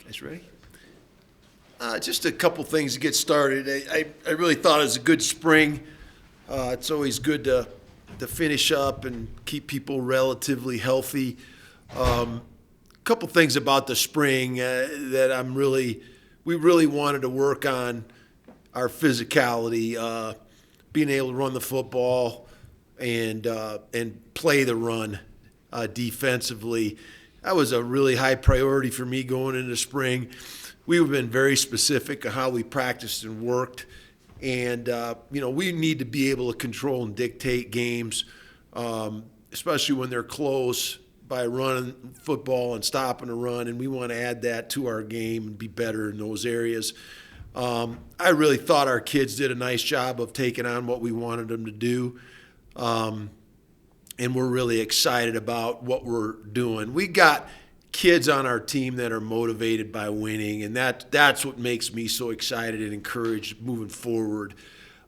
Guys ready? Just a couple things to get started. I really thought it was a good spring. It's always good to finish up and keep people relatively healthy. Couple things about the spring that we really wanted to work on our physicality, being able to run the football and play the run defensively. That was a really high priority for me going into spring. We've been very specific on how we practiced and worked, and we need to be able to control and dictate games, especially when they're close, by running football and stopping a run, and we want to add that to our game and be better in those areas. I really thought our kids did a nice job of taking on what we wanted them to do. And we're really excited about what we're doing. We got kids on our team that are motivated by winning, and that's what makes me so excited and encouraged moving forward.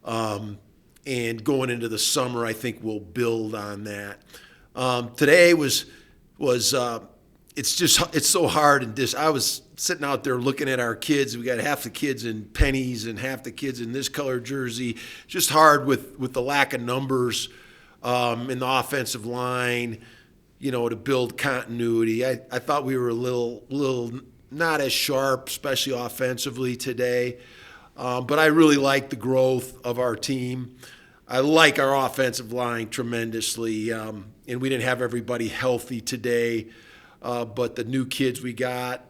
And going into the summer, I think we'll build on that. Today was it's so hard, and I was sitting out there looking at our kids. We got half the kids in pennies and half the kids in this color jersey. Just hard with the lack of numbers in the offensive line, to build continuity. I thought we were a little not as sharp, especially offensively today. But I really like the growth of our team. I like our offensive line tremendously. And we didn't have everybody healthy today. But the new kids we got,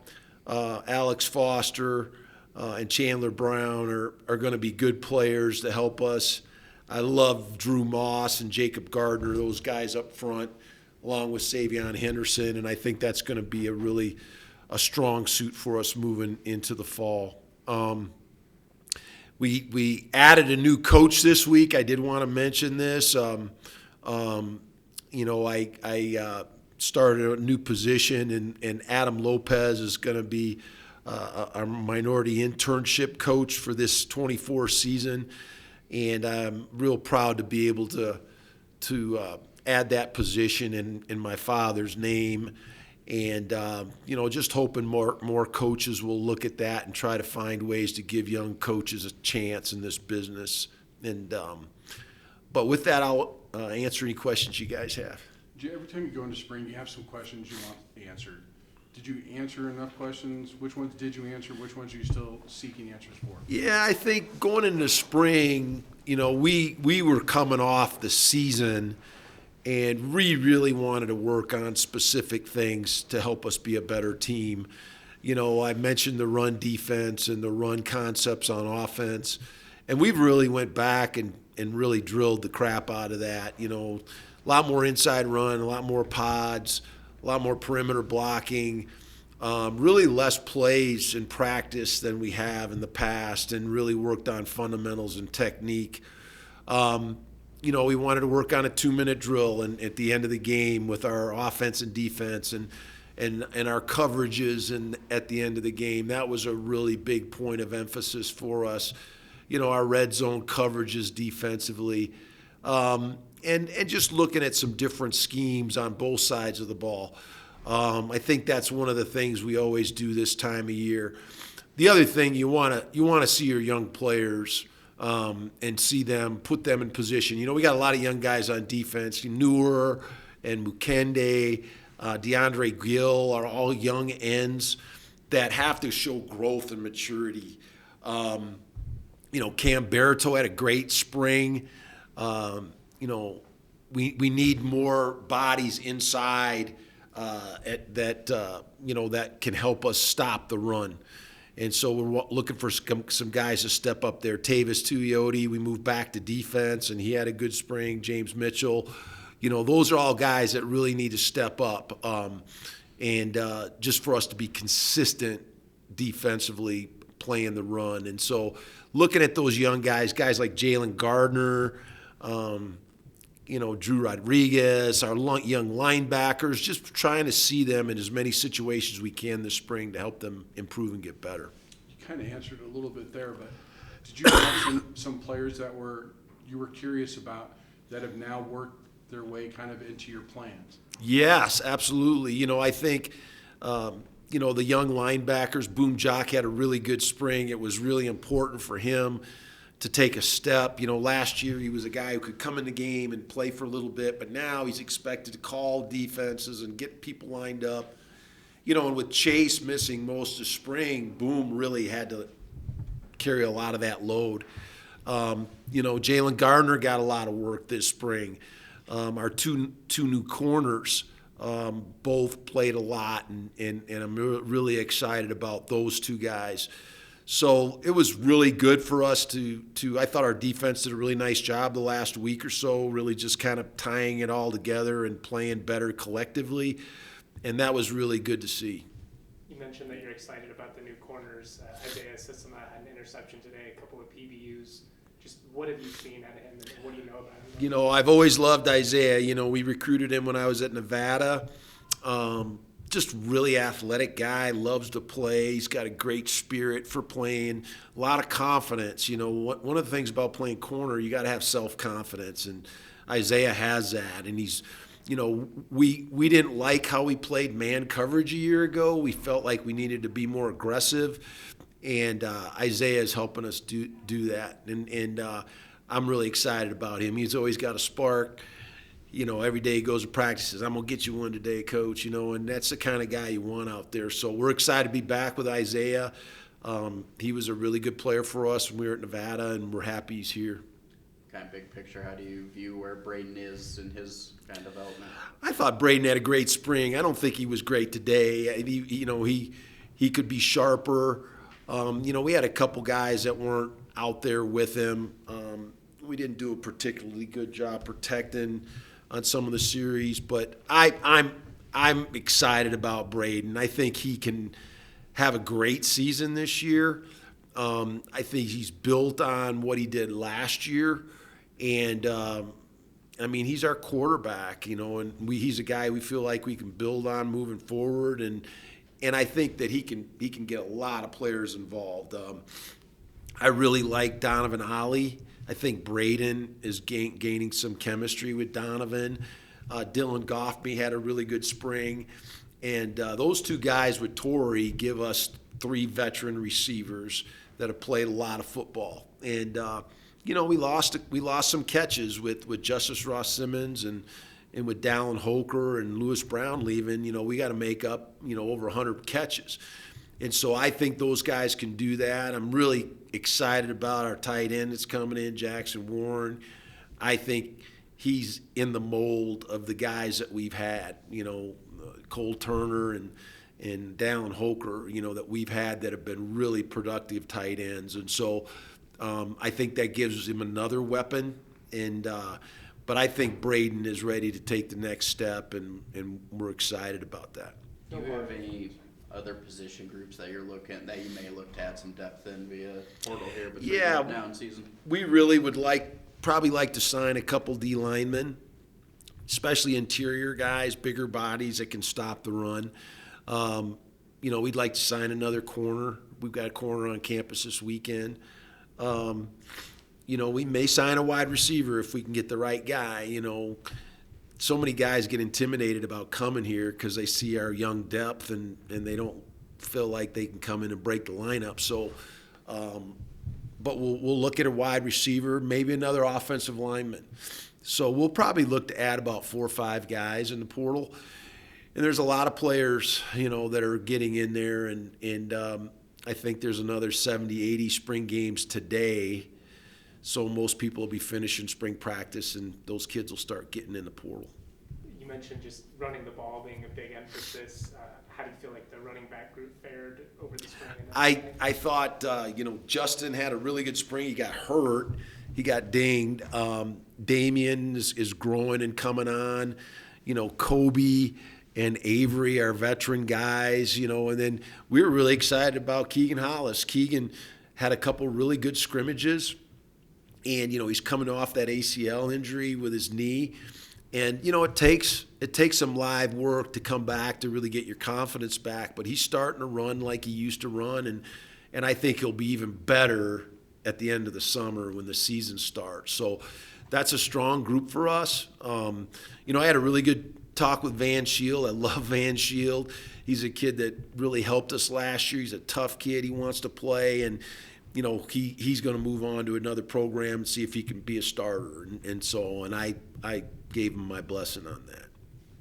Alex Foster and Chandler Brown, are going to be good players to help us. I love Drew Moss and Jacob Gardner, those guys up front, along with Savion Henderson, and I think that's going to be a strong suit for us moving into the fall. We added a new coach this week. I did want to mention this. I started a new position, and Adam Lopez is going to be our minority internship coach for this 24 season. And I'm real proud to be able to add that position in my father's name. And, just hoping more coaches will look at that and try to find ways to give young coaches a chance in this business. And but with that, I'll answer any questions you guys have. Every time you go into spring, you have some questions you want answered. Did you answer enough questions? Which ones did you answer? Which ones are you still seeking answers for? Yeah, I think going into spring, we were coming off the season, and we really wanted to work on specific things to help us be a better team. I mentioned the run defense and the run concepts on offense, and we really went back and really drilled the crap out of that. A lot more inside run, a lot more pods, a lot more perimeter blocking, really less plays in practice than we have in the past, and really worked on fundamentals and technique. We wanted to work on a 2-minute drill and at the end of the game with our offense and defense and our coverages, and at the end of the game. That was a really big point of emphasis for us. Our red zone coverages defensively. And just looking at some different schemes on both sides of the ball. I think that's one of the things we always do this time of year. The other thing, you want to see your young players and see them, put them in position. We got a lot of young guys on defense. Newer and Mukende, DeAndre Gill are all young ends that have to show growth and maturity. Cam Barreto had a great spring. We need more bodies inside that can help us stop the run. And so we're looking for some guys to step up there. Tavis Tuioti, we moved back to defense, and he had a good spring. James Mitchell. Those are all guys that really need to step up. And just for us to be consistent defensively playing the run. And so looking at those young guys like Jalen Gardner, Drew Rodriguez, our young linebackers, just trying to see them in as many situations as we can this spring to help them improve and get better. You kind of answered a little bit there, but did you have some players that you were curious about that have now worked their way kind of into your plans? Yes, absolutely. I think the young linebackers. Boom Jock had a really good spring. It was really important for him to take a step. Last year he was a guy who could come in the game and play for a little bit, but now he's expected to call defenses and get people lined up. And with Chase missing most of spring, Boom really had to carry a lot of that load. Jalen Gardner got a lot of work this spring. Our two new corners both played a lot, and I'm really excited about those two guys. So it was really good for us to I thought our defense did a really nice job the last week or so, really just kind of tying it all together and playing better collectively, and that was really good to see. You mentioned that you're excited about the new corners. Isaiah Sissoma had an interception today, a couple of PBUs. Just what have you seen out of him, and what do you know about him? I've always loved Isaiah. We recruited him when I was at Nevada. Just really athletic guy, loves to play. He's got a great spirit for playing, a lot of confidence. One of the things about playing corner, you got to have self-confidence, and Isaiah has that. And he's, we didn't like how we played man coverage a year ago. We felt like we needed to be more aggressive, and Isaiah is helping us do that. And I'm really excited about him. He's always got a spark. Every day he goes to practice, says, I'm going to get you one today, Coach, and that's the kind of guy you want out there. So we're excited to be back with Isaiah. He was a really good player for us when we were at Nevada, and we're happy he's here. Kind of big picture, how do you view where Braden is in his kind of development? I thought Braden had a great spring. I don't think he was great today. He could be sharper. We had a couple guys that weren't out there with him. We didn't do a particularly good job protecting on some of the series, but I'm excited about Braden. I think he can have a great season this year. I think he's built on what he did last year, and he's our quarterback, and he's a guy we feel like we can build on moving forward, and I think that he can get a lot of players involved. I really like Donovan Ollie. I think Braden is gaining some chemistry with Donovan. Dylan Goffney had a really good spring. And those two guys with Torrey give us three veteran receivers that have played a lot of football. And, we lost some catches with Justice Ross Simmons and with Dallin Hoker and Lewis Brown leaving. We got to make up, over 100 catches. And so I think those guys can do that. I'm really excited about our tight end that's coming in, Jackson Warren. I think he's in the mold of the guys that we've had, Cole Turner and Dallin Hoker, that we've had that have been really productive tight ends. And so I think that gives him another weapon. But I think Braden is ready to take the next step, and we're excited about that. Do you have any other position groups that you're looking that you may look to add some depth in via portal here between now and season? We really would probably like to sign a couple D linemen, especially interior guys, bigger bodies that can stop the run. We'd like to sign another corner. We've got a corner on campus this weekend. We may sign a wide receiver if we can get the right guy. So many guys get intimidated about coming here because they see our young depth and they don't feel like they can come in and break the lineup. So, but we'll look at a wide receiver, maybe another offensive lineman. So we'll probably look to add about 4 or 5 guys in the portal. And there's a lot of players, that are getting in there. And I think there's another 70, 80 spring games today. So most people will be finishing spring practice, and those kids will start getting in the portal. You mentioned just running the ball being a big emphasis. How do you feel like the running back group fared over the spring? I thought, Justin had a really good spring. He got hurt. He got dinged. Damian is growing and coming on. Kobe and Avery are veteran guys, and then we were really excited about Keegan Hollis. Keegan had a couple really good scrimmages. And, he's coming off that ACL injury with his knee. And, it takes some live work to come back to really get your confidence back. But he's starting to run like he used to run. And I think he'll be even better at the end of the summer when the season starts. So that's a strong group for us. I had a really good talk with Van Shield. I love Van Shield. He's a kid that really helped us last year. He's a tough kid. He wants to play, and he's going to move on to another program and see if he can be a starter. And so on. I gave him my blessing on that.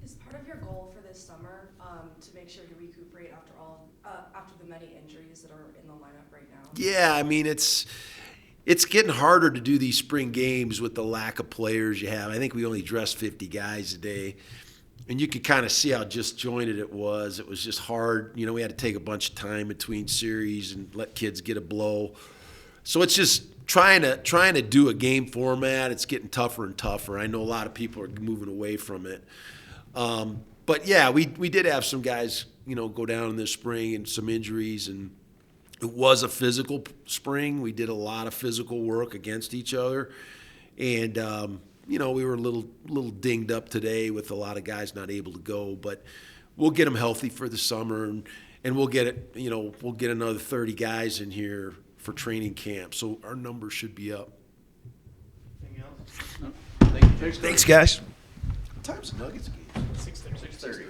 Is part of your goal for this summer to make sure to recuperate after the many injuries that are in the lineup right now? Yeah, I mean it's getting harder to do these spring games with the lack of players you have. I think we only dressed 50 guys today. And you could kind of see how disjointed it was. It was just hard. We had to take a bunch of time between series and let kids get a blow. So it's just trying to do a game format. It's getting tougher and tougher. I know a lot of people are moving away from it. But yeah, we did have some guys, go down in this spring and some injuries, and it was a physical spring. We did a lot of physical work against each other, and we were a little dinged up today with a lot of guys not able to go, but we'll get them healthy for the summer, and we'll get it. We'll get another 30 guys in here for training camp, so our numbers should be up. Anything else? No. Thank you. Thanks, guys. What time's the Nuggets game? 6:30. 6:30.